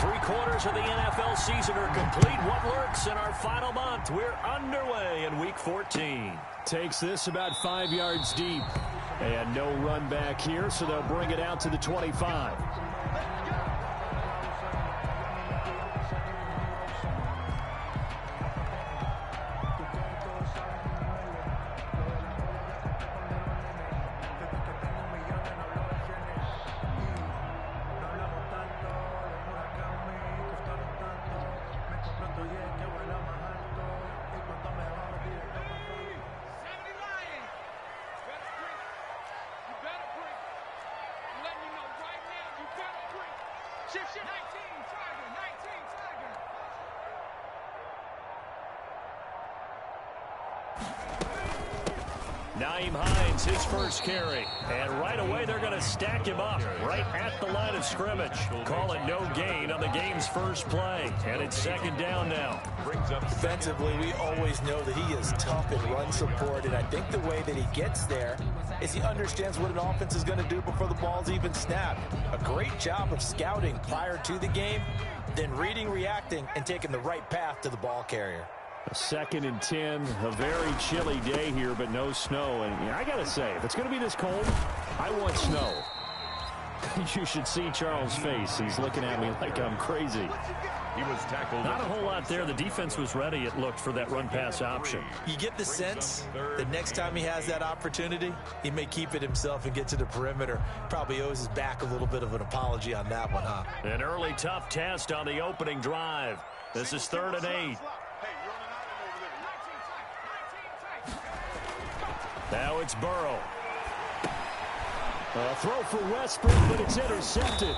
Three-quarters of the NFL season are complete. What lurks in our final month? We're underway in Week 14. Takes this about 5 yards deep. And no run back here, so they'll bring it out to the 25. His first carry, and right away they're going to stack him up right at the line of scrimmage. Call it no gain on the game's first play, and it's second down now. Defensively, we always know that he is tough in run support, and I think the way that he gets there is he understands what an offense is going to do before the ball's even snapped. A great job of scouting prior to the game, then reading, reacting, and taking the right path to the ball carrier. A 2nd and 10, a very chilly day here, but no snow. And I got to say, if it's going to be this cold, I want snow. You should see Charles' face. He's looking at me like I'm crazy. He was tackled. Not a whole lot there. The defense was ready, it looked, for that run-pass option. You get the sense that next time he has that opportunity, he may keep it himself and get to the perimeter. Probably owes his back a little bit of an apology on that one, huh? An early tough test on the opening drive. This is 3rd and 8. Now it's Burrow. A throw for Westbrook, but it's intercepted.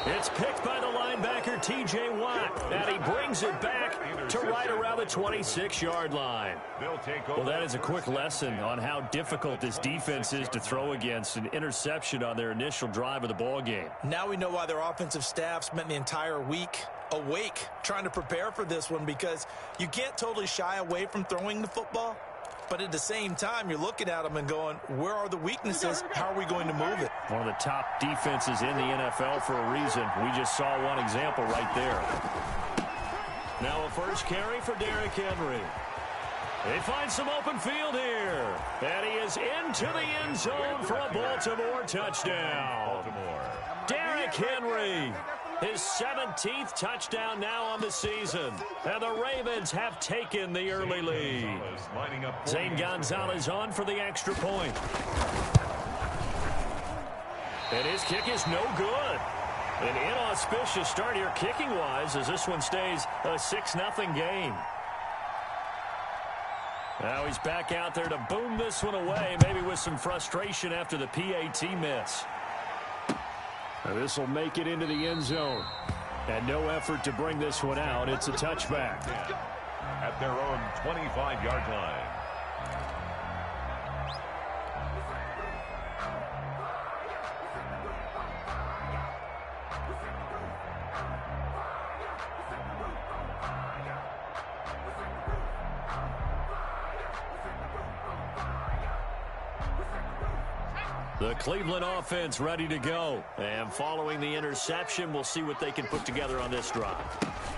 It's picked by the linebacker, T.J. Watt, and he brings it back to right around the 26-yard line. Well, that is a quick lesson on how difficult this defense is to throw against. An interception on their initial drive of the ball game. Now we know why their offensive staff spent the entire week awake trying to prepare for this one, because you can't totally shy away from throwing the football. But at the same time, you're looking at them and going, where are the weaknesses? How are we going to move it? One of the top defenses in the NFL for a reason. We just saw one example right there. Now a first carry for Derrick Henry. They find some open field here. And he is into the end zone for a Baltimore touchdown. Derrick Henry. His 17th touchdown now on the season. And the Ravens have taken the early lead. Zane Gonzalez on for the extra point. And his kick is no good. An inauspicious start here kicking-wise as this one stays a 6-0 game. Now he's back out there to boom this one away, maybe with some frustration after the PAT miss. This will make it into the end zone. And no effort to bring this one out. It's a touchback. At their own 25-yard line. The Cleveland offense ready to go. And following the interception, we'll see what they can put together on this drive.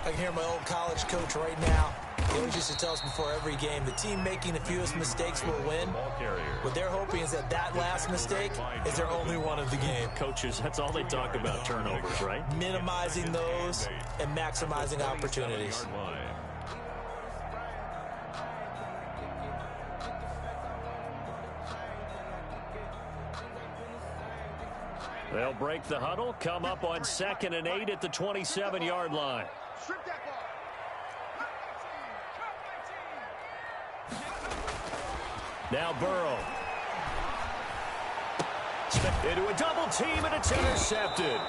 I can hear my old college coach right now. He always used to tell us before every game, the team making the fewest mistakes will win. What they're hoping is that that last mistake is their only one of the game. Coaches, that's all they talk about, turnovers, right? Minimizing those and maximizing opportunities. They'll break the huddle, come up on 2nd and 8 at the 27-yard line. Now Burrow. Into a double team, and it's intercepted.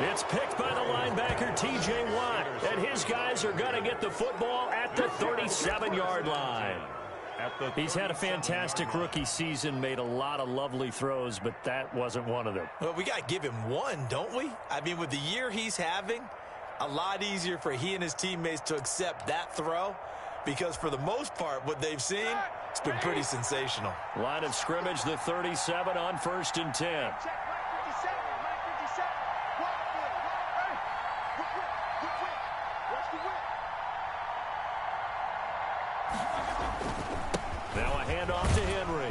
It's picked by the linebacker, T.J. Watt, and his guys are going to get the football at the 37-yard line. He's had a fantastic rookie season, made a lot of lovely throws, but that wasn't one of them. Well, we got to give him one, don't we? I mean, with the year he's having, a lot easier for he and his teammates to accept that throw, because for the most part, what they've seen, it's been pretty sensational. Line of scrimmage, the 37 on 1st and 10. Now a handoff to Henry.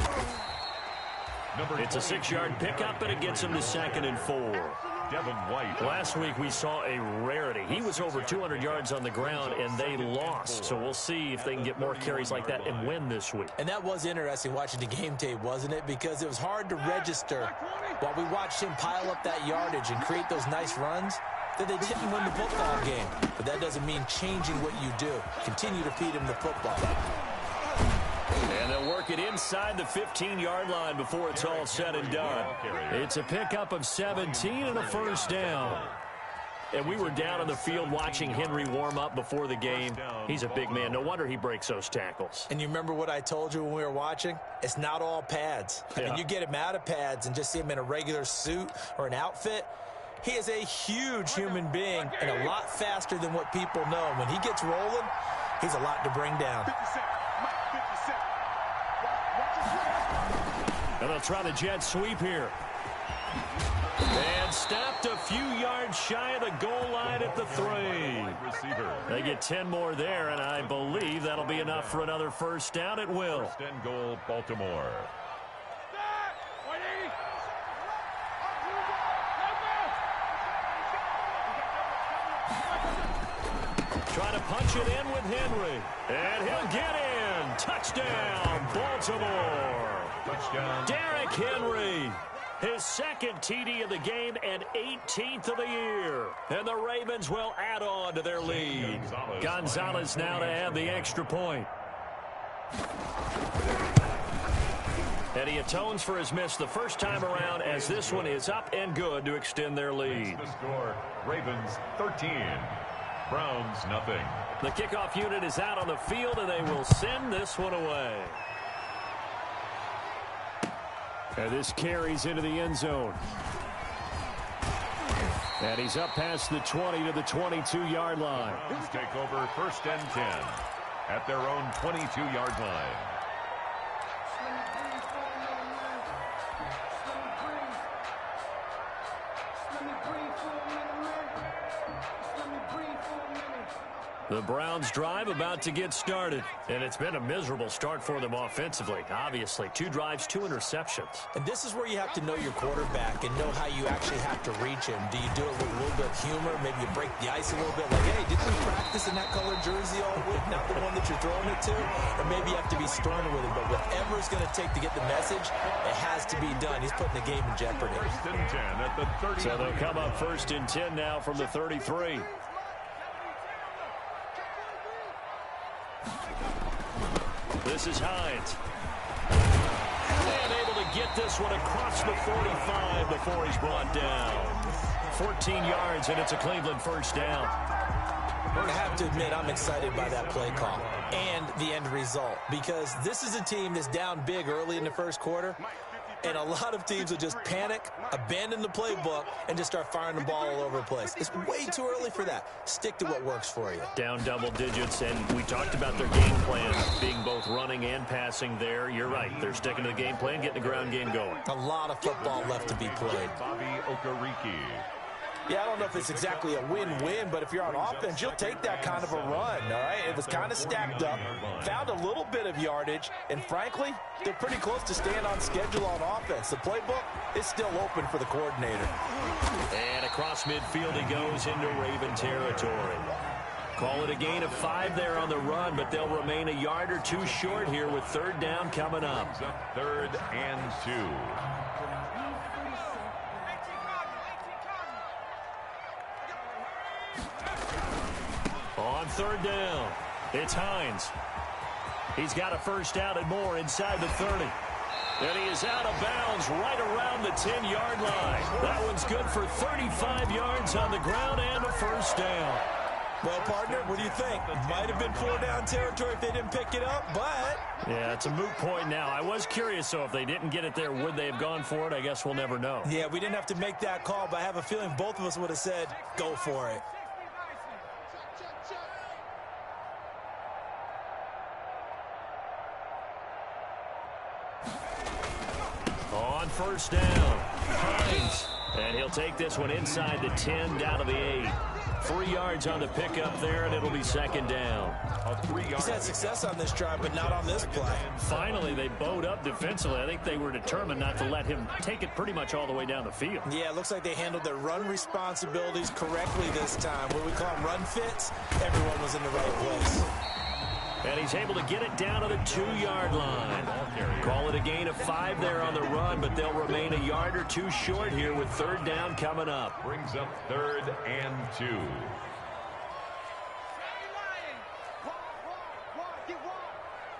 It's a 6-yard pickup, and it gets him to 2nd and 4. Devin White. Last week we saw a rarity. He was over 200 yards on the ground, and they lost. So we'll see if they can get more carries like that and win this week. And that was interesting watching the game tape, wasn't it? Because it was hard to register while we watched him pile up that yardage and create those nice runs that they didn't win the football game. But that doesn't mean changing what you do. Continue to feed him the football. And they'll work it inside the 15-yard line before it's all said and done. It's a pickup of 17 and a first down. And we were down on the field watching Henry warm up before the game. He's a big man. No wonder he breaks those tackles. And you remember what I told you when we were watching? It's not all pads. I mean, you get him out of pads and just see him in a regular suit or an outfit. He is a huge human being and a lot faster than what people know. When he gets rolling, he's a lot to bring down. And they'll try the jet sweep here. And stopped a few yards shy of the goal line at the 3. They get 10 more there, and I believe that'll be enough for another first down. It will. First and goal, Baltimore. Trying to punch it in with Henry. And he'll get in. Touchdown, Baltimore. Touchdown. Derrick Henry. His 2nd TD of the game and 18th of the year. And the Ravens will add on to their lead. Gonzalez now to add the extra point. And he atones for his miss the first time around as this one is up and good to extend their lead. The score, Ravens 13, Browns nothing. The kickoff unit is out on the field, and they will send this one away. And this carries into the end zone. And he's up past the 20 to the 22-yard line. Browns take over 1st and 10 at their own 22-yard line. The Browns drive about to get started. And it's been a miserable start for them offensively. Obviously, 2 drives, 2 interceptions. And this is where you have to know your quarterback and know how you actually have to reach him. Do you do it with a little bit of humor? Maybe you break the ice a little bit. Like, hey, didn't we practice in that colored jersey all week? Not the one that you're throwing it to? Or maybe you have to be sterner with him. But whatever it's going to take to get the message, it has to be done. He's putting the game in jeopardy. 1st and 10 at the 30. So they'll come up 1st and 10 now from the 33. This is Hines. And able to get this one across the 45 before he's brought down. 14 yards, and it's a Cleveland first down. I have to admit, I'm excited by that play call and the end result, because this is a team that's down big early in the first quarter, and a lot of teams will just panic, abandon the playbook, and just start firing the ball all over the place. It's way too early for that. Stick to what works for you. Down double digits, and we talked about their game plan being both running and passing there. You're right. They're sticking to the game plan, getting the ground game going. A lot of football left to be played. Bobby Okereke. Yeah, I don't know if it's exactly a win-win, but if you're on offense, you'll take that kind of a run, all right? It was kind of stacked up, found a little bit of yardage, and frankly, they're pretty close to staying on schedule on offense. The playbook is still open for the coordinator. And across midfield he goes into Raven territory. Call it a gain of 5 there on the run, but they'll remain a yard or 2 short here with 3rd down coming up. 3rd and 2. On 3rd down, it's Hines. He's got a first down and more inside the 30. And he is out of bounds right around the 10-yard line. That one's good for 35 yards on the ground and a first down. Well, partner, what do you think? Might have been 4-down territory if they didn't pick it up, but... Yeah, it's a moot point now. I was curious, so if they didn't get it there, would they have gone for it? I guess we'll never know. Yeah, we didn't have to make that call, but I have a feeling both of us would have said, go for it. On first down, Hines. And he'll take this one inside the 10, down to the 8. 3 yards on the pickup there, and it'll be second down. He's had success on this drive, but not on this play. Finally, they bowed up defensively. I think they were determined not to let him take it pretty much all the way down the field. Yeah, it looks like they handled their run responsibilities correctly this time. What we call them run fits, everyone was in the right place. And he's able to get it down to the 2-yard line. Call it a gain of 5 there on the run, but they'll remain a yard or two short here with third down coming up. Brings up 3rd and 2.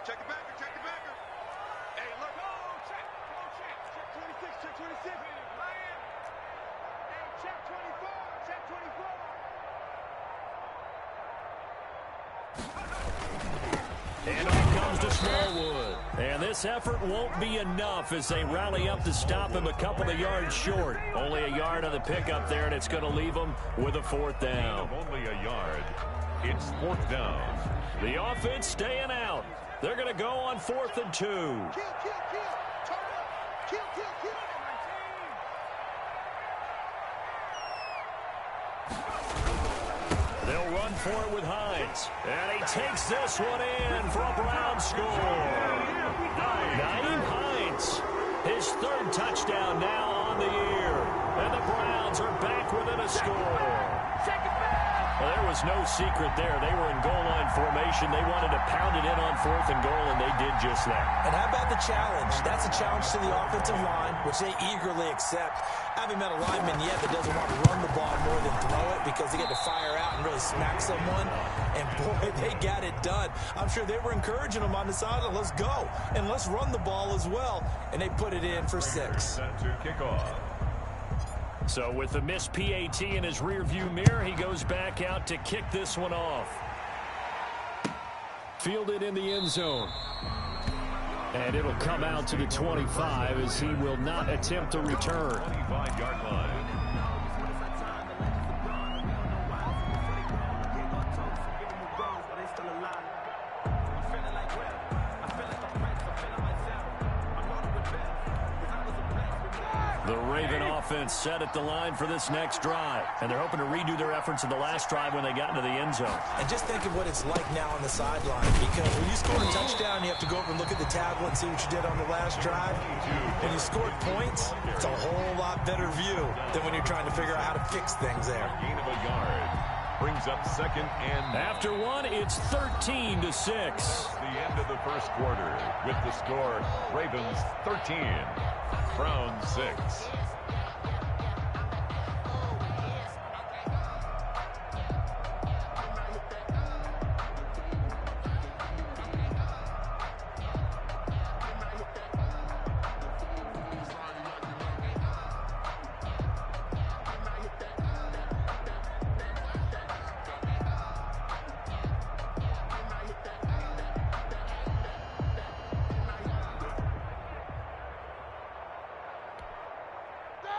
Check the backer, check the backer. Hey, look. Check 26, check 26. Lion. Hey, check 24, check 24. And off comes to Smallwood. And this effort won't be enough as they rally up to stop him a couple of yards short. Only a yard on the pickup there, and it's going to leave him with a 4th down. Only a yard. It's 4th down. The offense staying out. They're going to go on 4th and 2. Kill. Turn up. Kill. They'll run for it with Hines. And he takes this one in for a Brown score. Naeem Hines, his 3rd touchdown now on the year. And the Browns are back within a score. Well, there was no secret there. They were in goal line formation. They wanted to pound it in on 4th and goal, and they did just that. And how about the challenge? That's a challenge to the offensive line, which they eagerly accept. I haven't met a lineman yet that doesn't want to run the ball more than throw it because they get to fire out and really smack someone. And, boy, they got it done. I'm sure they were encouraging them on the sideline. Let's go, and let's run the ball as well. And they put it in for 6. Set to kick off. So with the missed PAT in his rearview mirror, he goes back out to kick this one off. Fielded in the end zone. And it'll come out to the 25 as he will not attempt to return. 25-yard line. The Raven offense set at the line for this next drive. And they're hoping to redo their efforts in the last drive when they got into the end zone. And just think of what it's like now on the sideline, because when you score a touchdown, you have to go over and look at the tablet and see what you did on the last drive. And you scored points, it's a whole lot better view than when you're trying to figure out how to fix things there. Gain of a yard. Brings up 2nd and... After one, it's 13-6. The end of the first quarter with the score, Ravens 13, Browns 6.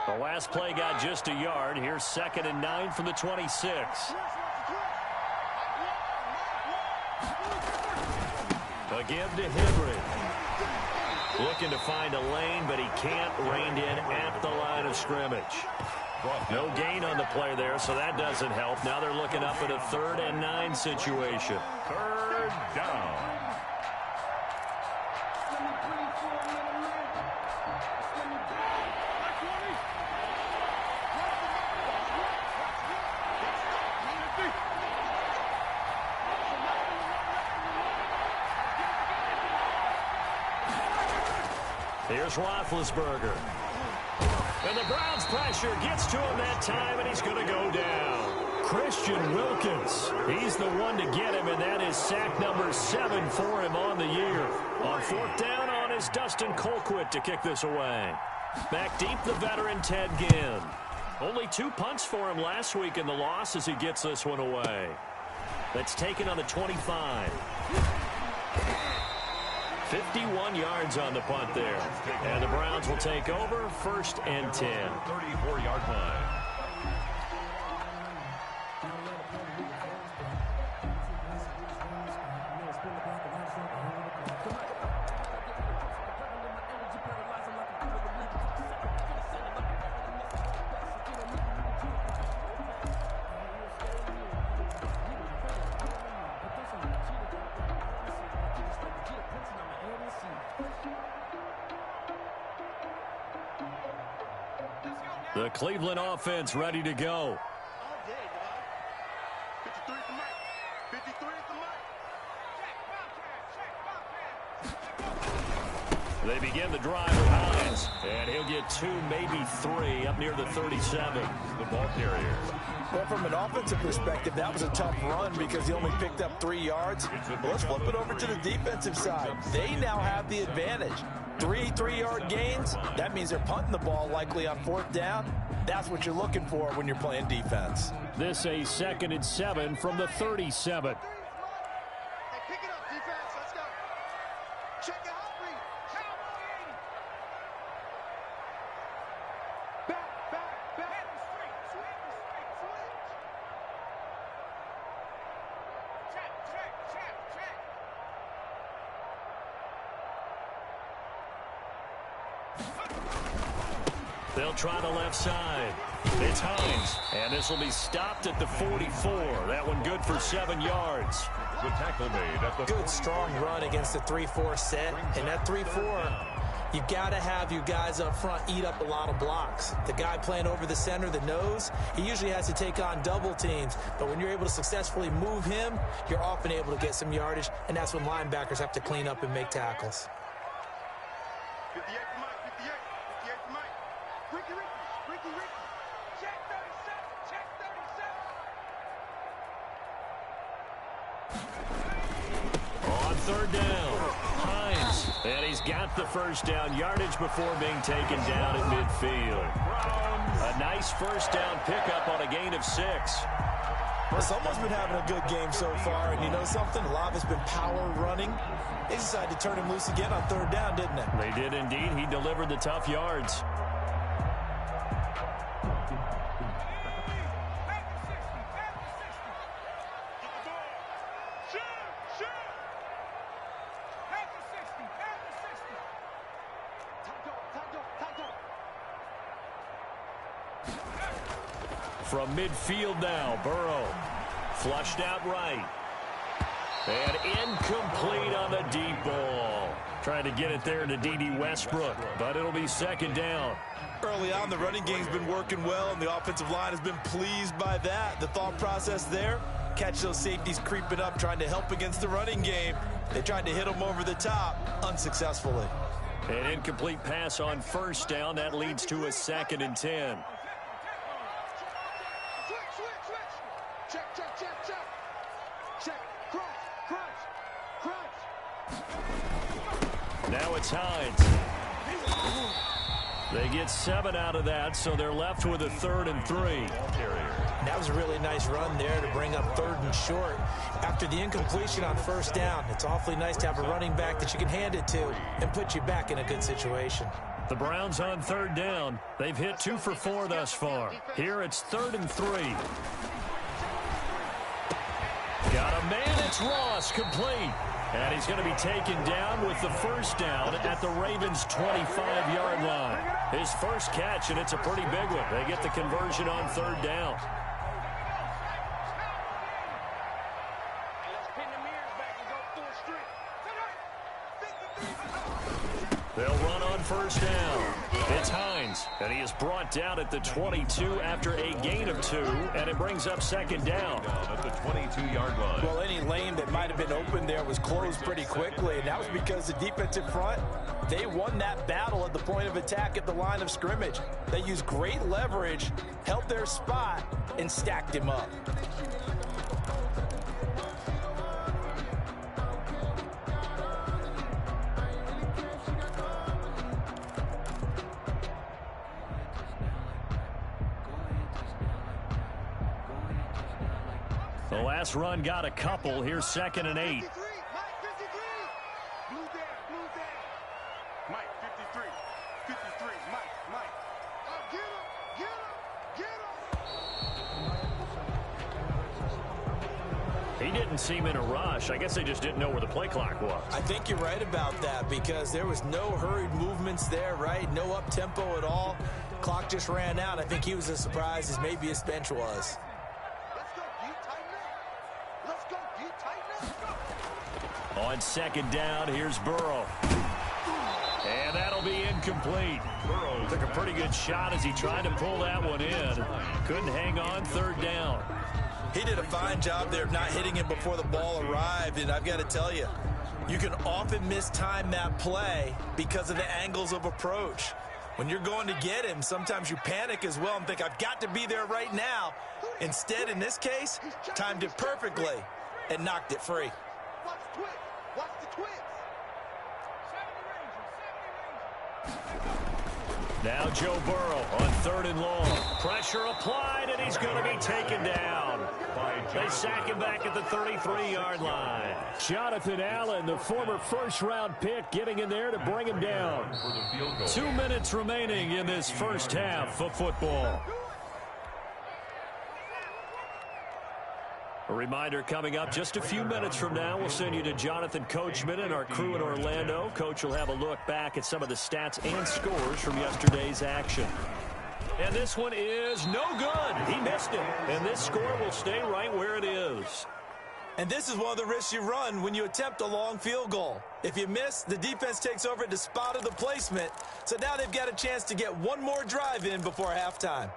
The last play got just a yard. Here's 2nd and 9 from the 26. Again to Henry. Looking to find a lane, but he can't. Reined in at the line of scrimmage. No gain on the play there, so that doesn't help. Now they're looking up at a 3rd and 9 situation. 3rd down. Here's Roethlisberger. And the Browns pressure gets to him that time, and he's going to go down. Christian Wilkins, he's the one to get him, and that is sack number 7 for him on the year. On 4th down on is Dustin Colquitt to kick this away. Back deep, the veteran Ted Ginn. Only 2 punts for him last week in the loss as he gets this one away. That's taken on the 25. 51 yards on the punt there. And the Browns will take over 1st and 10. 34-yard line. The Cleveland offense ready to go. All day, dog. 53 is the mic. 53 is the mic. They begin the drive with Hines, and he'll get 2, maybe 3 up near the 37. The ball carrier. Well, from an offensive perspective, that was a tough run because he only picked up 3 yards. But let's flip it over to the defensive side. They now have the advantage. 3 3-yard gains, that means they're punting the ball likely on 4th down. That's what you're looking for when you're playing defense. This a 2nd and 7 from the 37. Hey, pick it up, defense. Let's go. Check it out, read. Back. Switch. Check. They'll try the left side. It's Hines, and this will be stopped at the 44. That one good for 7 yards. The tackle made at the Good, strong run against the 3-4 set. And that 3-4, you've got to have you guys up front eat up a lot of blocks. The guy playing over the center, the nose, he usually has to take on double teams. But when you're able to successfully move him, you're often able to get some yardage, and that's when linebackers have to clean up and make tackles. 58 for Mike. 58 for Mike. Ricky. Check 37. On 3rd down, Hines, and he's got the 1st down yardage before being taken down at midfield. A nice 1st down pickup on a gain of 6. Well, someone's been having a good game so far, and you know something? A lot of it's been power running. They decided to turn him loose again on 3rd down, didn't they? They did indeed. He delivered the tough yards. From midfield now, Burrow. Flushed out right. And incomplete on the deep ball. Trying to get it there to D.D. Westbrook, but it'll be 2nd down. Early on, the running game's been working well, and the offensive line has been pleased by that. The thought process there, catch those safeties creeping up, trying to help against the running game. They tried to hit them over the top, unsuccessfully. An incomplete pass on 1st down. That leads to a 2nd and 10. Check. Crunch. Now it's Hines. They get 7 out of that, so they're left with a 3rd and 3. That was a really nice run there to bring up 3rd and short. After the incompletion on 1st down, it's awfully nice to have a running back that you can hand it to and put you back in a good situation. The Browns on 3rd down. They've hit 2 for 4 thus far. Here it's 3rd and 3. Got a man, it's Ross, complete. And he's going to be taken down with the 1st down at the Ravens' 25-yard line. His first catch, and it's a pretty big one. They get the conversion on 3rd down. They'll run on 1st down. It's Hines, and he is brought down at the 22 after a gain of 2, and it brings up 2nd down. At the 22-yard line. Well, any lane that might have been open there was closed pretty quickly, and that was because the defensive front, they won that battle at the point of attack at the line of scrimmage. They used great leverage, held their spot, and stacked him up. The last run got a couple. Here's 2nd and 8. 53, Mike 53. Blue down. Mike 53. 53, Mike. Get him. He didn't seem in a rush. I guess they just didn't know where the play clock was. I think you're right about that because there was no hurried movements there, right? No up-tempo at all. Clock just ran out. I think he was as surprised as maybe his bench was. On 2nd down, here's Burrow. And that'll That'll be incomplete. Took a pretty good shot as he tried to pull that one in. Couldn't hang on, third down. He did a fine job there of not hitting him before the ball arrived, and I've got to tell you, you can often mistime that play because of the angles of approach. When you're going to get him, sometimes you panic as well and think, I've got to be there right now. Instead, in this case, timed it perfectly and knocked it free. Watch the twist. Watch the twist. Now Joe Burrow on 3rd and long. Pressure applied, and he's going to be taken down. They sack him back at the 33-yard line. Jonathan Allen, the former first-round pick, getting in there to bring him down. 2 minutes remaining in this first half of football. A reminder coming up just a few minutes from now. We'll send you to Jonathan Coachman and our crew in Orlando. Coach will have a look back at some of the stats and scores from yesterday's action. And this one is no good. He missed it. And this score will stay right where it is. And this is one of the risks you run when you attempt a long field goal. If you miss, the defense takes over at the spot of the placement. So now they've got a chance to get one more drive in before halftime.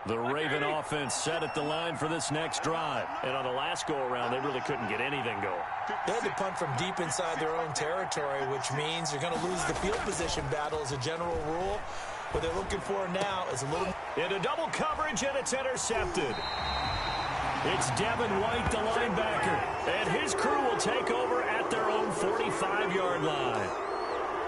The Raven offense set at the line for this next drive. And on the last go-around, they really couldn't get anything going. They had to punt from deep inside their own territory, which means they're going to lose the field position battle as a general rule. What they're looking for now is a little... Into double coverage, and it's intercepted. It's Devin White, the linebacker. And his crew will take over at their own 45-yard line.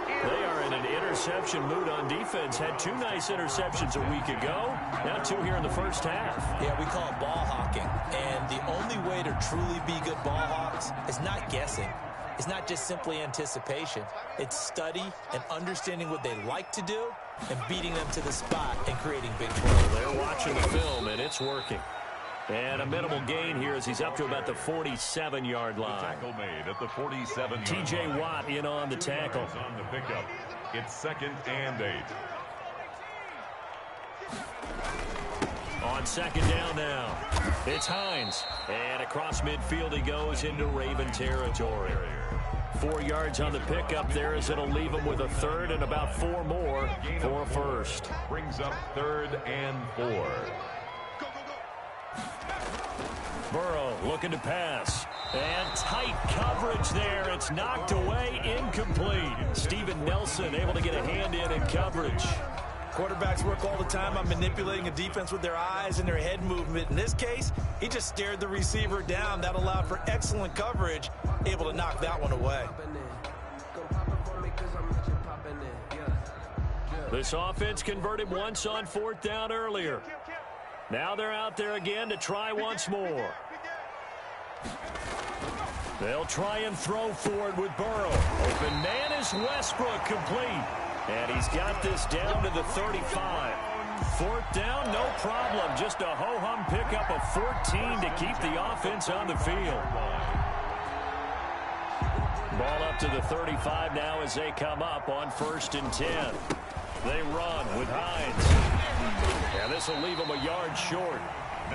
They are in an interception mood on defense. Had 2 nice interceptions a week ago. Now 2 here in the first half. Yeah, we call it ball hawking. And the only way to truly be good ball hawks is not guessing. It's not just simply anticipation. It's study and understanding what they like to do and beating them to the spot and creating big plays. They're watching the film, and it's working. And a minimal gain here as he's up to about the 47-yard line. Tackle made at the 47. T.J. Watt in on the tackle. On the pickup. It's 2nd and 8. On 2nd down now. It's Hines. And across midfield he goes into Raven territory. 4 yards on the pickup there as it'll leave him with a 3rd and about 4 more for a first. Brings up 3rd and 4. Burrow looking to pass. And tight coverage there. It's knocked away, incomplete. Steven Nelson able to get a hand in coverage. Quarterbacks work all the time on manipulating a defense with their eyes and their head movement. In this case, he just stared the receiver down. That allowed for excellent coverage, able to knock that one away. This offense converted once on 4th down earlier. Now they're out there again to try once more. They'll try and throw for it with Burrow. Open man is Westbrook, complete. And he's got this down to the 35. 4th down, no problem. Just a ho-hum pickup of 14 to keep the offense on the field. Ball up to the 35 now as they come up on 1st and 10. They run with Hines. And this will leave them a yard short.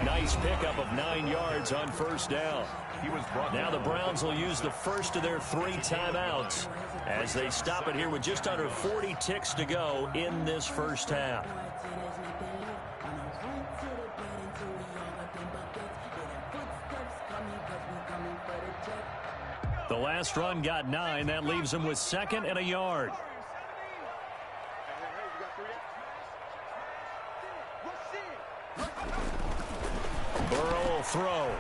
Nice pickup of 9 yards on 1st down. Now the Browns will use the first of their 3 timeouts as they stop it here with just under 40 ticks to go in this first half. The last run got 9. That leaves them with 2nd and a yard. Burrow will throw.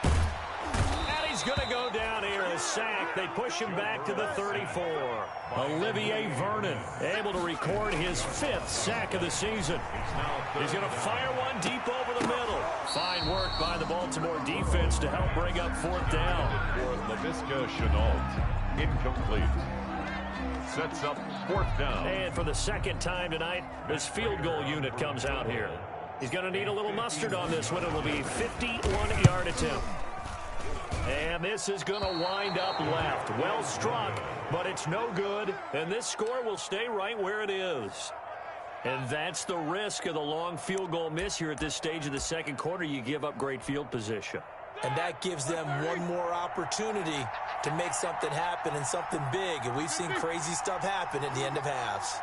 And he's going to go down here. A sack. They push him back to the 34. Olivier Vernon able to record his 5th sack of the season. He's going to fire one deep over the middle. Fine work by the Baltimore defense to help bring up 4th down. For LaVisca Chenault, incomplete. Sets up 4th down. And for the 2nd time tonight, this field goal unit comes out here. He's going to need a little mustard on this one. It will be a 51-yard attempt. And this is going to wind up left. Well struck, but it's no good. And this score will stay right where it is. And that's the risk of the long field goal miss here at this stage of the second quarter. You give up great field position. And that gives them one more opportunity to make something happen and something big. And we've seen crazy stuff happen at the end of halves.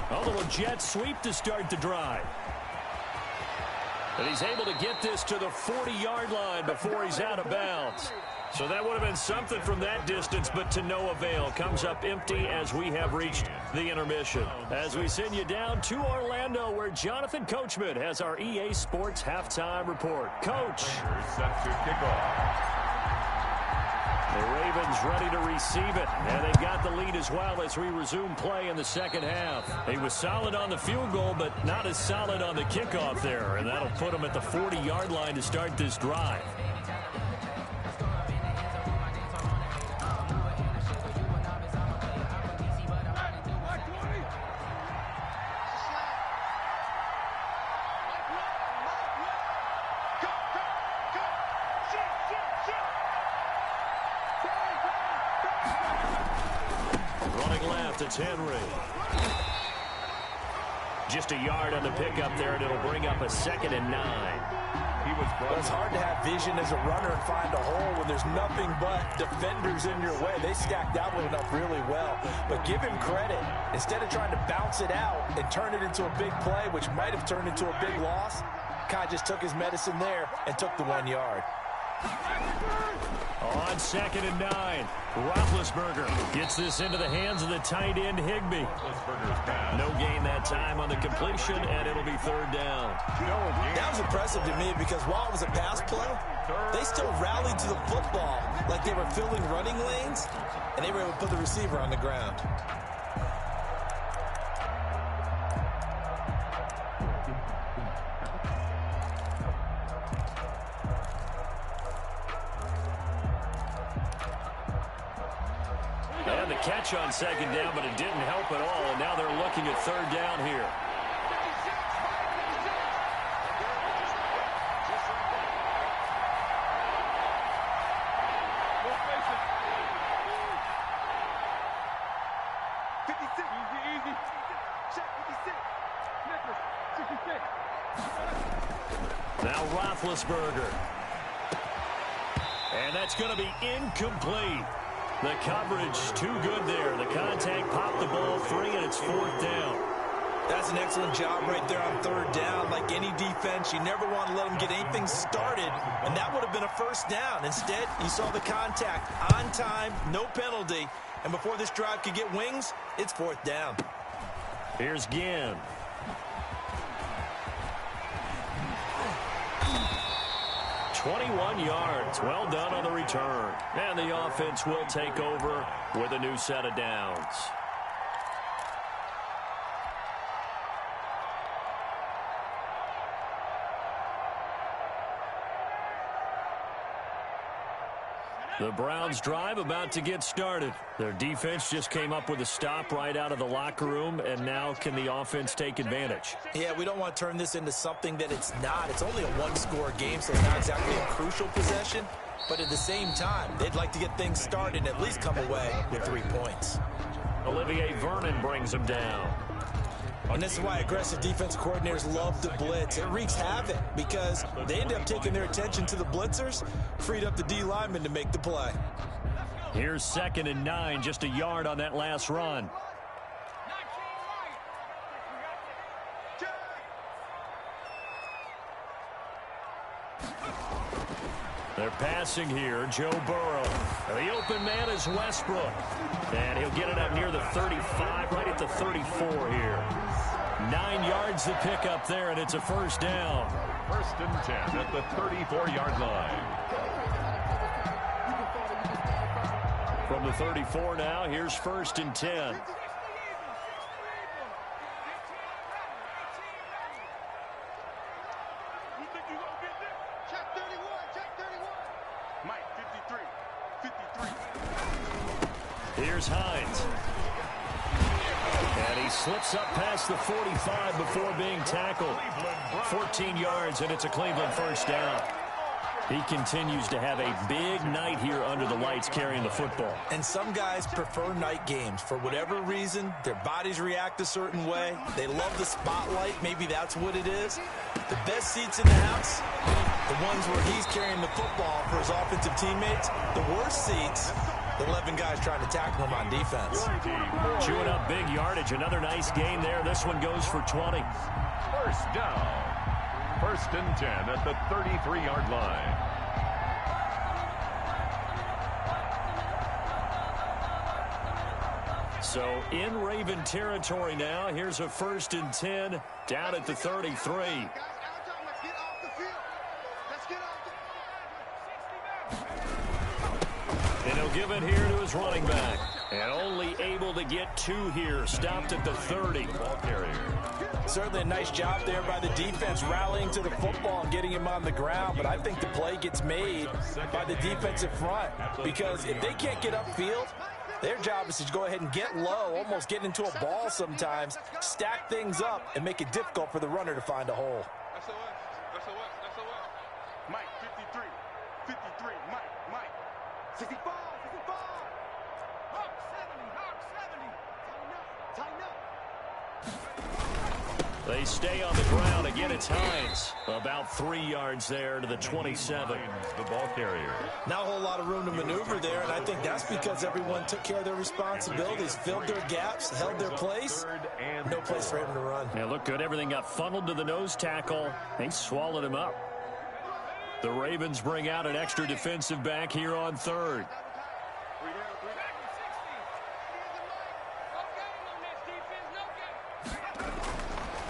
A little jet sweep to start the drive. And he's able to get this to the 40-yard line before he's out of bounds. So that would have been something from that distance, but to no avail. Comes up empty as we have reached the intermission. As we send you down to Orlando, where Jonathan Coachman has our EA Sports halftime report. Coach. Set to kick off. The Ravens ready to receive it, and they've got the lead as well as we resume play in the second half. He was solid on the field goal, but not as solid on the kickoff there, and that'll put him at the 40-yard line to start this drive. It's Henry. Just a yard on the pickup there, and it'll bring up a 2nd and 9. Well, it's hard to have vision as a runner and find a hole when there's nothing but defenders in your way. They stacked that one up really well. But give him credit. Instead of trying to bounce it out and turn it into a big play, which might have turned into a big loss, Kai just took his medicine there and took the 1 yard. On 2nd and 9, Roethlisberger gets this into the hands of the tight end Higbee. No gain that time on the completion, and it'll be 3rd down. That was impressive to me because while it was a pass play, they still rallied to the football like they were filling running lanes, and they were able to put the receiver on the ground. And the catch on 2nd down, but it didn't help at all, and now they're looking at 3rd down here. Now Roethlisberger. And that's going to be incomplete. The coverage too good there. The contact popped the ball free, and it's 4th down. That's an excellent job right there on 3rd down. Like any defense, you never want to let them get anything started, and that would have been a 1st down. Instead, you saw the contact on time, no penalty, and before this drive could get wings, it's 4th down. Here's Ginn. $21 yards. Well done on the return. And the offense will take over with a new set of downs. The Browns drive about to get started. Their defense just came up with a stop right out of the locker room, and now can the offense take advantage? Yeah, we don't want to turn this into something that it's not. It's only a one-score game, so it's not exactly a crucial possession. But at the same time, they'd like to get things started and at least come away with 3 points. Olivier Vernon brings them down. And this is why aggressive defense coordinators love to blitz. It wreaks havoc because they end up taking their attention to the blitzers, freed up the D lineman to make the play. Here's 2nd and 9, just a yard on that last run. They're passing here, Joe Burrow. The open man is Westbrook. And he'll get it up near the 35, right at the 34 here. 9 yards to pick up there, and it's a 1st down. 1st and 10 at the 34-yard line. From the 34 now, here's 1st and 10. Here's Hines. And he slips up past the 45 before being tackled. 14 yards, and it's a Cleveland 1st down. He continues to have a big night here under the lights carrying the football. And some guys prefer night games. For whatever reason, their bodies react a certain way. They love the spotlight. Maybe that's what it is. The best seats in the house, the ones where he's carrying the football for his offensive teammates. The worst seats, the 11 guys trying to tackle him on defense. Chewing up big yardage. Another nice gain there. This one goes for 20. First down. First and 10 at the 33-yard line. So in Raven territory now. Here's a first and 10 down at the 33. And he'll give it here to his running back. And only able to get 2 here. Stopped at the 30. Ball carrier. Certainly a nice job there by the defense rallying to the football and getting him on the ground. But I think the play gets made by the defensive front. Because if they can't get upfield, their job is to go ahead and get low, almost get into a ball sometimes, stack things up, and make it difficult for the runner to find a hole. SOS. Mike, 53. 53. Mike. 65. Hawk 70. Tighten up. They stay on the ground. Again, it's Hines. About 3 yards there to the 27. The ball carrier. Not a whole lot of room to maneuver there, and I think that's because everyone took care of their responsibilities, filled their gaps, held their place. No place for him to run. Yeah, looked good. Everything got funneled to the nose tackle. They swallowed him up. The Ravens bring out an extra defensive back here on third.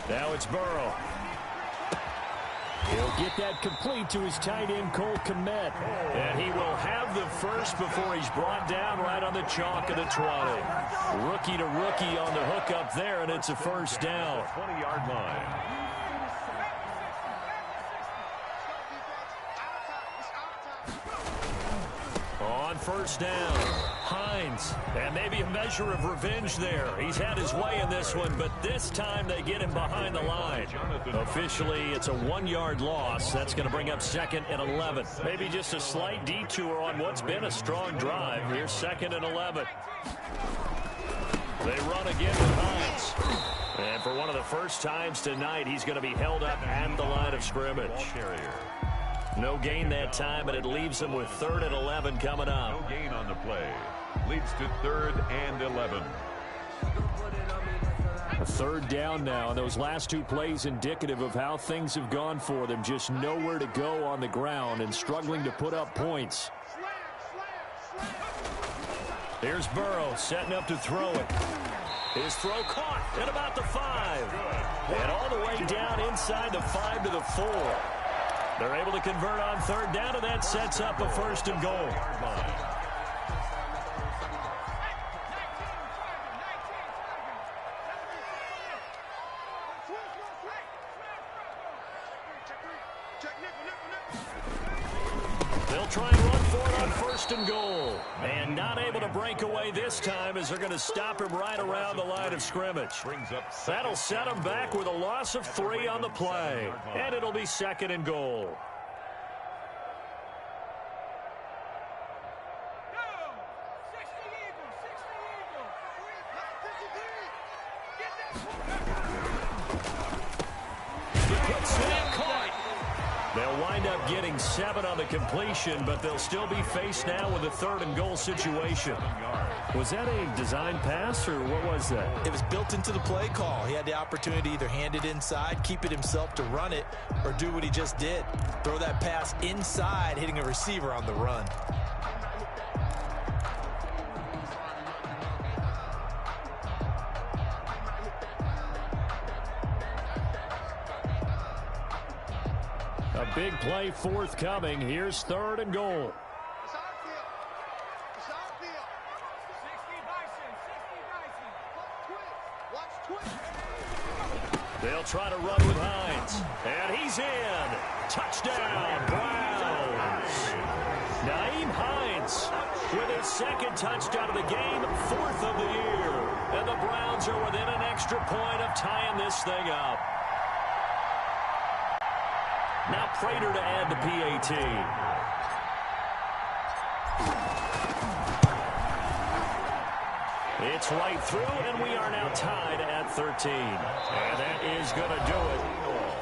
Now it's Burrow. He'll get that complete to his tight end, Cole Kmet. And he will have the first before he's brought down right on the chalk of the 20. Rookie to rookie on the hook up there, and it's a first down. 20-yard line. On first down, Hines. And maybe a measure of revenge there. He's had his way in this one, but this time they get him behind the line. Officially, it's a 1-yard loss. That's going to bring up second and 11. Maybe just a slight detour on what's been a strong drive. Here's second and 11. They run again with Hines. And for one of the first times tonight, he's going to be held up at the line of scrimmage. No gain that time, but it leaves him with third and 11 coming up. No gain on the play. Leads to third and 11. A third down now, and those last 2 plays indicative of how things have gone for them. Just nowhere to go on the ground and struggling to put up points. Here's Burrow setting up to throw it. His throw caught at about the 5. And all the way down inside the 5 to the 4. They're able to convert on third down, and that sets up a first and goal. They'll try and run for it on first and goal. And not able to break away this time as they're going to stop him right around the line of scrimmage. That'll set him back with a loss of 3 on the play. And it'll be second and goal. They'll wind up getting 7 on the completion, but they'll still be faced now with a third and goal situation. Was that a design pass, or what was that? It was built into the play call. He had the opportunity to either hand it inside, keep it himself to run it, or do what he just did. Throw that pass inside, hitting a receiver on the run. A big play forthcoming. Here's third and goal. It's our field. It's our field. 60 Bison. Watch twist. They'll try to run with Hines. And he's in. Touchdown, Browns. Nyheim Hines with his second touchdown of the game, 4th of the year. And the Browns are within an extra point of tying this thing up. Now Prater to add the PAT. It's right through, and we are now tied at 13. And that is going to do it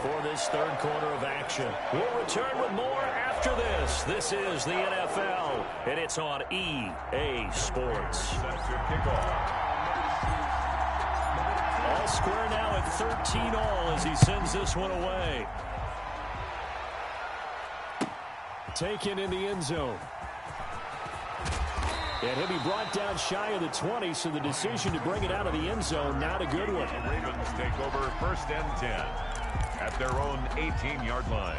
for this third quarter of action. We'll return with more after this. This is the NFL, and it's on EA Sports. All square now at 13 all as he sends this one away. Taken in the end zone. And he'll be brought down shy of the 20, so the decision to bring it out of the end zone, not a good one. The Ravens take over 1st and 10 at their own 18-yard line.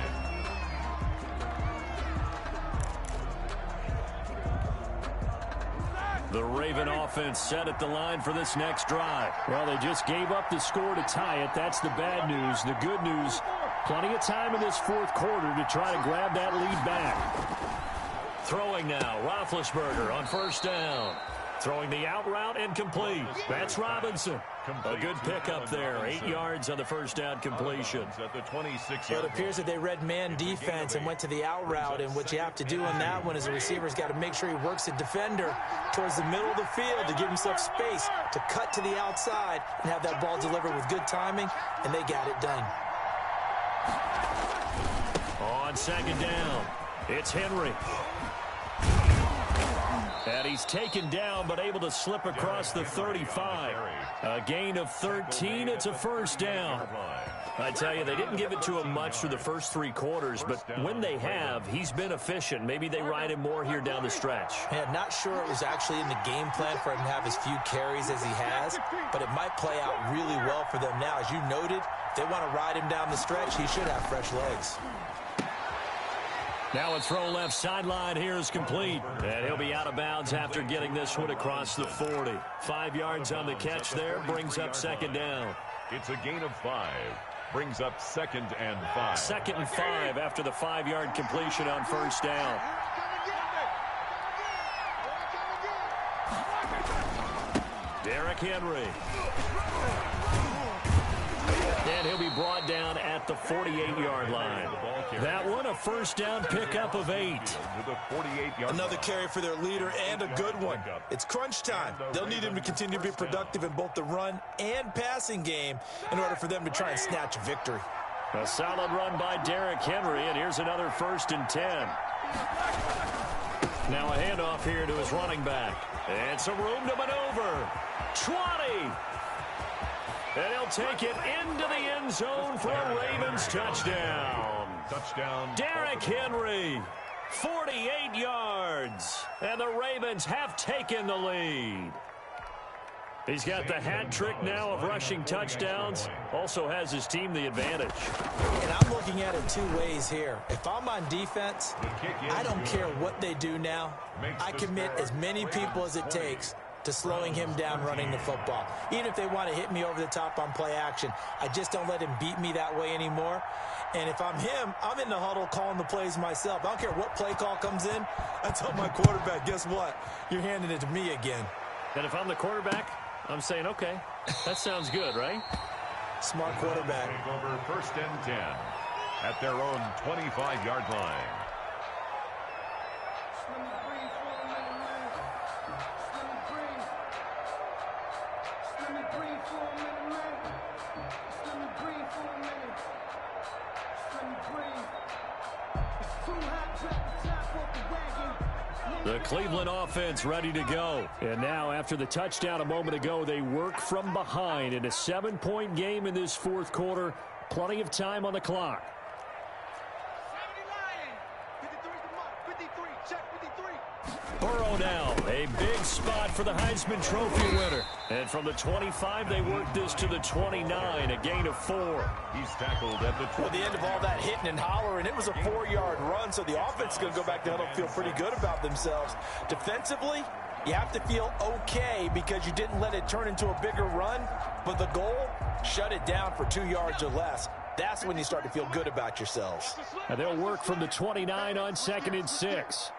The Raven offense set at the line for this next drive. Well, they just gave up the score to tie it. That's the bad news. The good news, plenty of time in this fourth quarter to try to grab that lead back. Throwing now, Roethlisberger on 1st down. Throwing the out route and complete. That's Robinson. A good pickup there. 8 yards on the 1st down completion. At the 26 Well, it appears that they read man defense and went to the out route, and what you have to do on that one is the receiver's got to make sure he works the defender towards the middle of the field to give himself space to cut to the outside and have that ball delivered with good timing, and they got it done. On 2nd down, it's Henry. And he's taken down, but able to slip across the 35. A gain of 13. It's a 1st down. I tell you, they didn't give it to him much through the first 3 quarters, but when they have, he's been efficient. Maybe they ride him more here down the stretch. Yeah, not sure it was actually in the game plan for him to have as few carries as he has, but it might play out really well for them now. As you noted, if they want to ride him down the stretch, he should have fresh legs. Now a throw left sideline here is complete. And he'll be out of bounds after getting this one across the 40. 5 yards on the catch there, brings up 2nd down. It's a gain of 5. Brings up 2nd and 5. 2nd and 5 after the 5-yard completion on 1st down. Derrick Henry. And he'll be brought down at the 48-yard line. That one, a 1st down pickup of 8. Another carry for their leader and a good one. It's crunch time. They'll need him to continue to be productive in both the run and passing game in order for them to try and snatch a victory. A solid run by Derrick Henry, and here's another 1st and 10. Now a handoff here to his running back. And some room to maneuver. 20. And he'll take it into the end zone for a Ravens touchdown. Derrick Henry, 48 yards. And the Ravens have taken the lead. He's got the hat trick now of rushing touchdowns. Also has his team the advantage. And I'm looking at it 2 ways here. If I'm on defense, I don't care what they do now. I commit as many people as it takes to slowing him down running the football. Even if they want to hit me over the top on play action, I just don't let him beat me that way anymore. And if I'm him, I'm in the huddle calling the plays myself. I don't care what play call comes in. I tell my quarterback, guess what? You're handing it to me again. And if I'm the quarterback, I'm saying, okay, that sounds good, right? Smart quarterback. Take over 1st and 10 at their own 25-yard line. The Cleveland offense ready to go. And now, after the touchdown a moment ago, they work from behind in a 7-point game in this fourth quarter. Plenty of time on the clock. Burrow now, a big spot for the Heisman Trophy winner. And from the 25, they work this to the 29, a gain of 4. He's tackled at the 20. At the end of all that hitting and hollering, it was a 4-yard run, so the offense is going to go back to huddle and feel pretty good about themselves. Defensively, you have to feel okay because you didn't let it turn into a bigger run, but the goal, shut it down for 2 yards or less. That's when you start to feel good about yourselves. And they'll work from the 29 on 2nd and 6.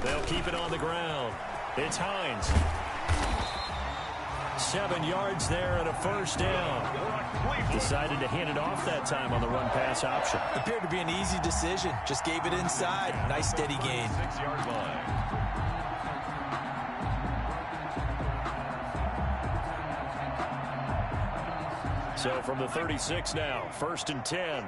They'll keep it on the ground. It's Hines. 7 yards there and a first down. Decided to hand it off that time on the run-pass option. Appeared to be an easy decision. Just gave it inside. Nice steady gain. 6-yard line. So from the 36 now, 1st and 10.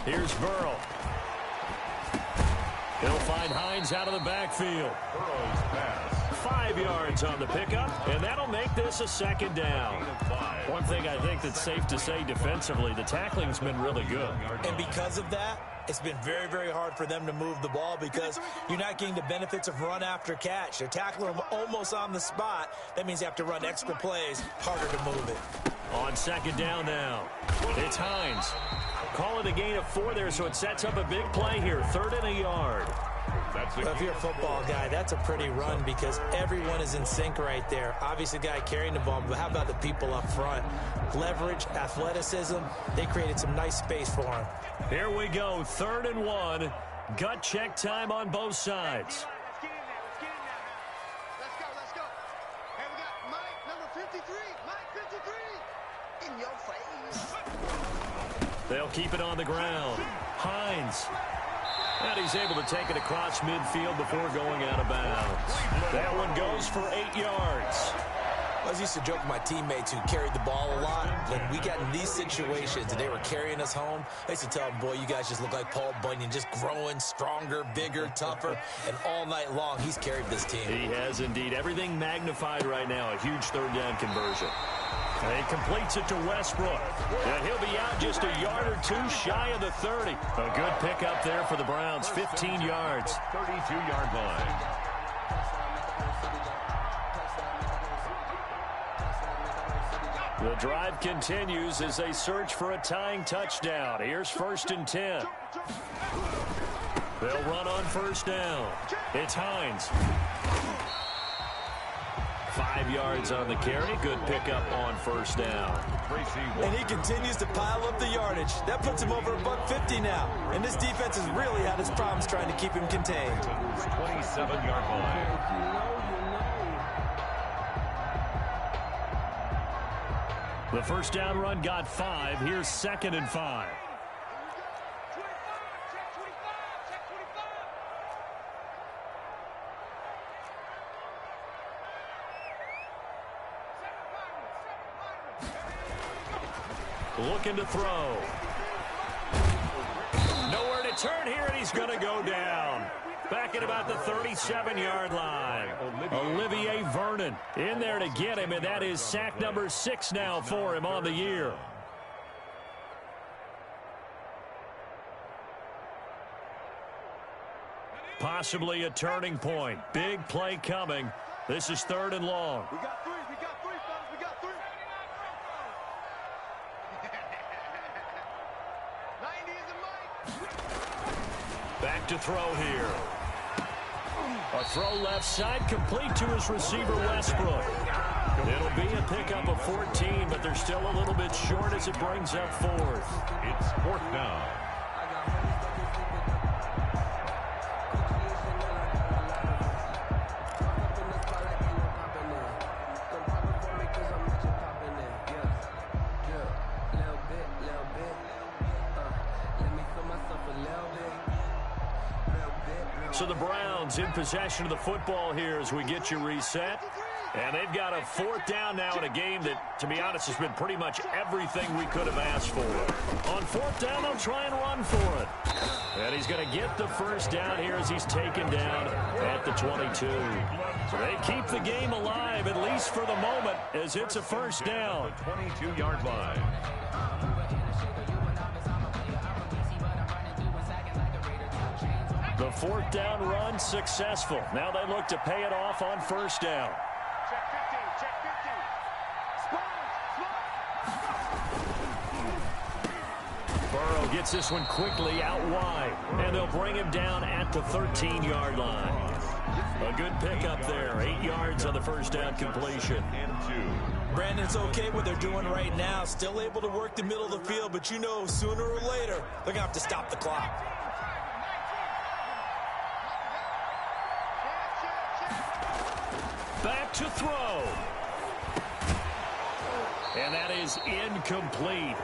Here's Burrow. He'll find Hines out of the backfield. Burrow's pass. 5 yards on the pickup, and that'll make this a 2nd down. One thing I think that's safe to say defensively, the tackling's been really good. And because of that, it's been very, very hard for them to move the ball because you're not getting the benefits of run after catch. They're tackling them almost on the spot. That means you have to run extra plays, harder to move it. On 2nd down now, it's Hines. Call it a gain of 4 there, so it sets up a big play here. 3rd and a yard. Well, if you're a football guy, that's a pretty run because everyone is in sync right there. Obviously, the guy carrying the ball, but how about the people up front? Leverage, athleticism, they created some nice space for him. Here we go, 3rd and 1. Gut check time on both sides. Let's get in there. Let's go. Hey, we got Mike, number 53. Mike, 53. In your face. They'll keep it on the ground. Hines. And he's able to take it across midfield before going out of bounds. That one goes for 8 yards. I used to joke with my teammates who carried the ball a lot. When we got in these situations and they were carrying us home, I used to tell them, boy, you guys just look like Paul Bunyan, just growing stronger, bigger, tougher. And all night long, he's carried this team. He has indeed. Everything magnified right now. A huge 3rd down conversion. And he completes it to Westbrook. And he'll be out just a yard or 2 shy of the 30. A good pickup there for the Browns. 15 yards. 32-yard line. The drive continues as they search for a tying touchdown. Here's 1st and 10. They'll run on 1st down. It's Hines. 5 yards on the carry. Good pickup on 1st down. And he continues to pile up the yardage. That puts him over $150 now. And this defense has really had its problems trying to keep him contained. 27-yard line. The 1st down run got 5. Here's 2nd and 5. Looking to throw. Nowhere to turn here, and he's going to go down. Back at about the 37-yard line. Olivier Vernon in there to get him, and that is sack number 6 now for him on the year. Possibly a turning point. Big play coming. This is 3rd and long. We got 3, fellas. We got 3. 90 is a Mike. Back to throw here. A throw left side, complete to his receiver, Westbrook. It'll be a pickup of 14, but they're still a little bit short as it brings up 4th. It's 4th down. So the Browns in possession of the football here as we get you reset. And they've got a 4th down now in a game that, to be honest, has been pretty much everything we could have asked for. On 4th down, they'll try and run for it. And he's going to get the 1st down here as he's taken down at the 22. They keep the game alive, at least for the moment, as it's a 1st down. 22-yard line. The 4th down run successful. Now they look to pay it off on 1st down. Check 15. Burrow gets this one quickly out wide, and they'll bring him down at the 13-yard line. A good pickup there. 8 yards on the first down completion. Brandon, it's okay what they're doing right now. Still able to work the middle of the field, but you know sooner or later they're going to have to stop the clock. Back to throw. And that is incomplete.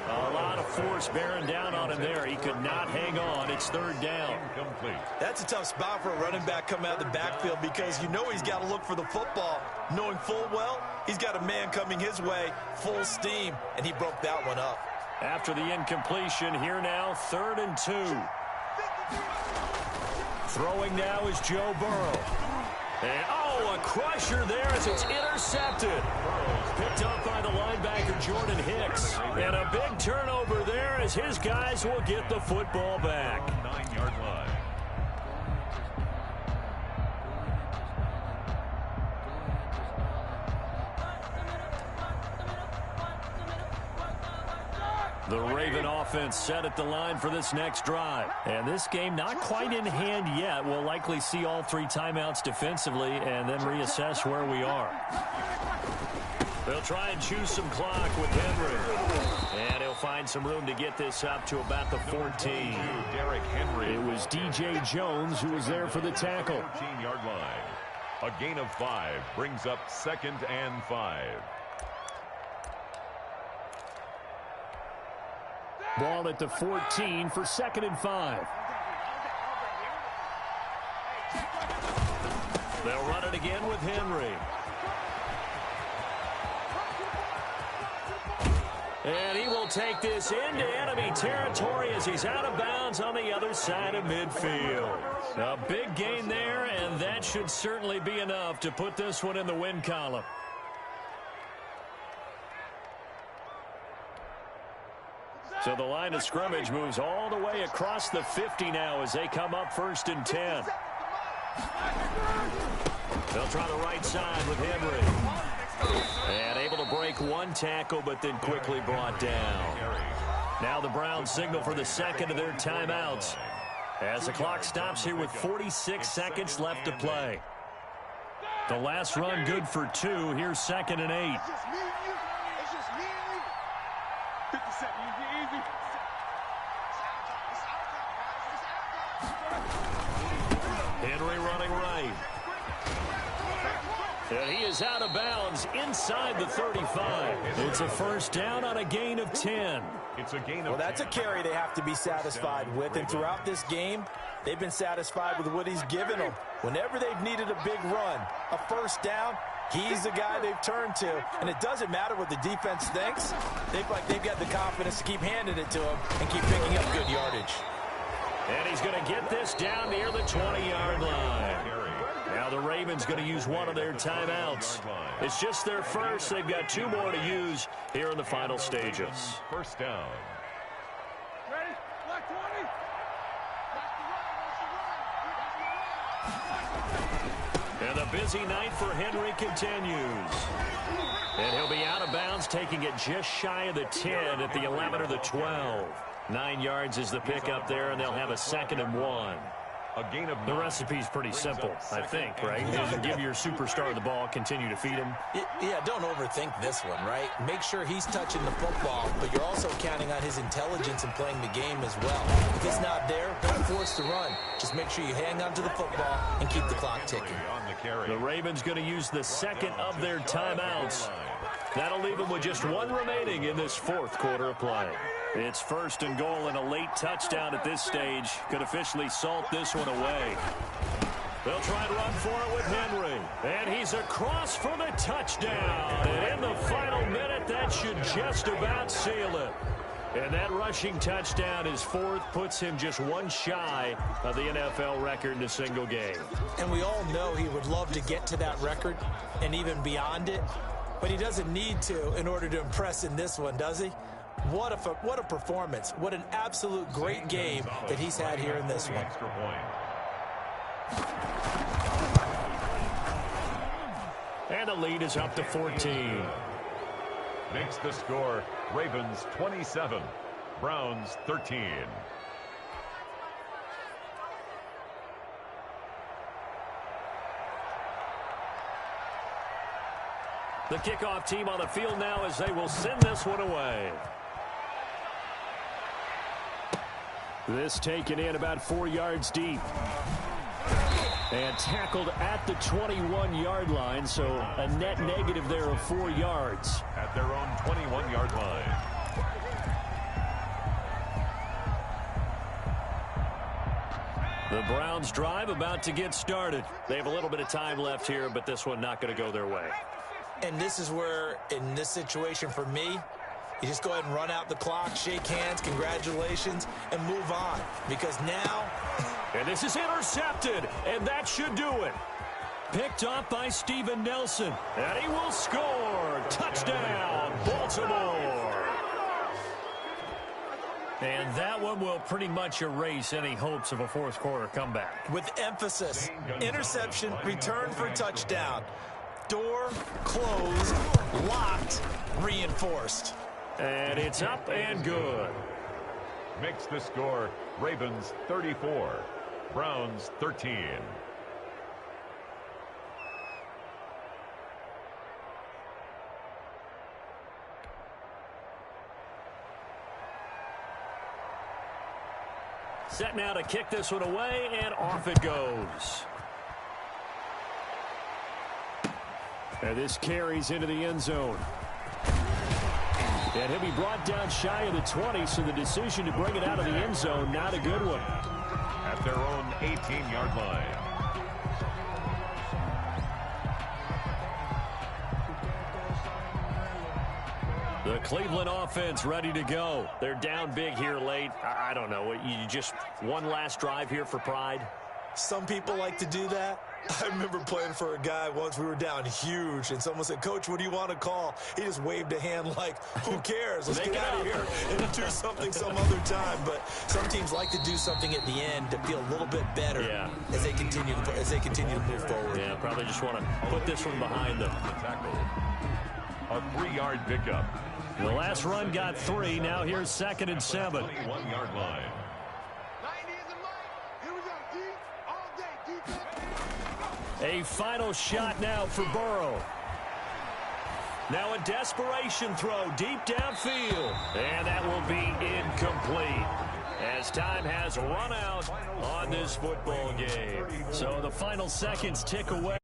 A lot of force bearing down on him there. He could not hang on. It's third down. Incomplete. That's a tough spot for a running back coming out of the backfield because you know he's got to look for the football, knowing full well he's got a man coming his way, full steam, and he broke that one up. After the incompletion, here now, 3rd and 2. Throwing now is Joe Burrow. And, oh, a crusher there as it's intercepted. Picked up by the linebacker, Jordan Hicks. And a big turnover there as his guys will get the football back. 9-yard line. The Raven offense set at the line for this next drive. And this game not quite in hand yet. We'll likely see all 3 timeouts defensively and then reassess where we are. They'll try and choose some clock with Henry. And he'll find some room to get this up to about the 14. Derrick Henry. It was DJ Jones who was there for the tackle. 14-yard line. A gain of 5 brings up 2nd and 5. Ball at the 14 for 2nd and 5. They'll run it again with Henry. And he will take this into enemy territory as he's out of bounds on the other side of midfield. A big gain there, and that should certainly be enough to put this one in the win column. So the line of scrimmage moves all the way across the 50 now as they come up 1st and 10. They'll try the right side with Henry. And able to break one tackle, but then quickly brought down. Now the Browns signal for the 2nd of their timeouts as the clock stops here with 46 seconds left to play. The last run good for 2. Here's 2nd and 8. Henry running right. And he is out of bounds inside the 35. It's a 1st down on a gain of 10. It's a gain of Well, that's a carry they have to be satisfied with. And throughout this game, they've been satisfied with what he's given them. Whenever they've needed a big run, a 1st down, he's the guy they've turned to. And it doesn't matter what the defense thinks. They've got the confidence to keep handing it to him and keep picking up good yardage. And he's going to get this down near the 20-yard line. Now the Ravens going to use one of their timeouts. It's just their first. They've got 2 more to use here in the final stages. 1st down. Ready? Black 20. And the busy night for Henry continues. And he'll be out of bounds, taking it just shy of the 10 at the 11 or the 12. 9 yards is the pickup there, and they'll have a 2nd and 1. A gain of The recipe's pretty simple, I think, right? Is give your superstar the ball, continue to feed him. Yeah, don't overthink this one, right? Make sure he's touching the football, but you're also counting on his intelligence in playing the game as well. If it's not there, don't force the run. Just make sure you hang on to the football and keep the clock ticking. The Ravens going to use the 2nd of their timeouts. That'll leave them with just 1 remaining in this 4th quarter of play. It's 1st and goal, and a late touchdown at this stage could officially salt this one away. They'll try and run for it with Henry. And he's across for the touchdown. And in the final minute, that should just about seal it. And that rushing touchdown, his 4th, puts him just 1 shy of the NFL record in a single game. And we all know he would love to get to that record and even beyond it. But he doesn't need to in order to impress in this one, does he? What a performance. What an absolute great game that he's had here in this one. And the lead is up to 14. Makes the score Ravens 27, Browns 13. The kickoff team on the field now as they will send this one away. This taken in about 4 yards deep. And tackled at the 21-yard line, so a net negative there of 4 yards. At their own 21-yard line. The Browns drive about to get started. They have a little bit of time left here, but this one not going to go their way. And this is where, in this situation for me, you just go ahead and run out the clock, shake hands, congratulations, and move on. Because now... And this is intercepted, and that should do it. Picked off by Steven Nelson, and he will score. Touchdown, Baltimore. And that one will pretty much erase any hopes of a fourth quarter comeback. With emphasis, interception, return for touchdown. Door closed, locked, reinforced. And it's up and good. Makes the score Ravens 34, Browns 13. Set now to kick this one away, and off it goes. And this carries into the end zone. And he'll be brought down shy of the 20, so the decision to bring it out of the end zone, not a good one. At their own 18-yard line. The Cleveland offense ready to go. They're down big here late. I don't know. You just one last drive here for pride? Some people like to do that. I remember playing for a guy once. We were down huge, and someone said, "Coach, what do you want to call?" He just waved a hand like, who cares? Let's get out of here and do something some other time. But some teams like to do something at the end to feel a little bit better as they continue to move forward. Yeah, probably just want to put this one behind them. The tackle. A 3-yard pickup. The last run got 3. Now here's 2nd and 7. 21-yard line. A final shot now for Burrow. Now a desperation throw deep downfield. And that will be incomplete, as time has run out on this football game. So the final seconds tick away.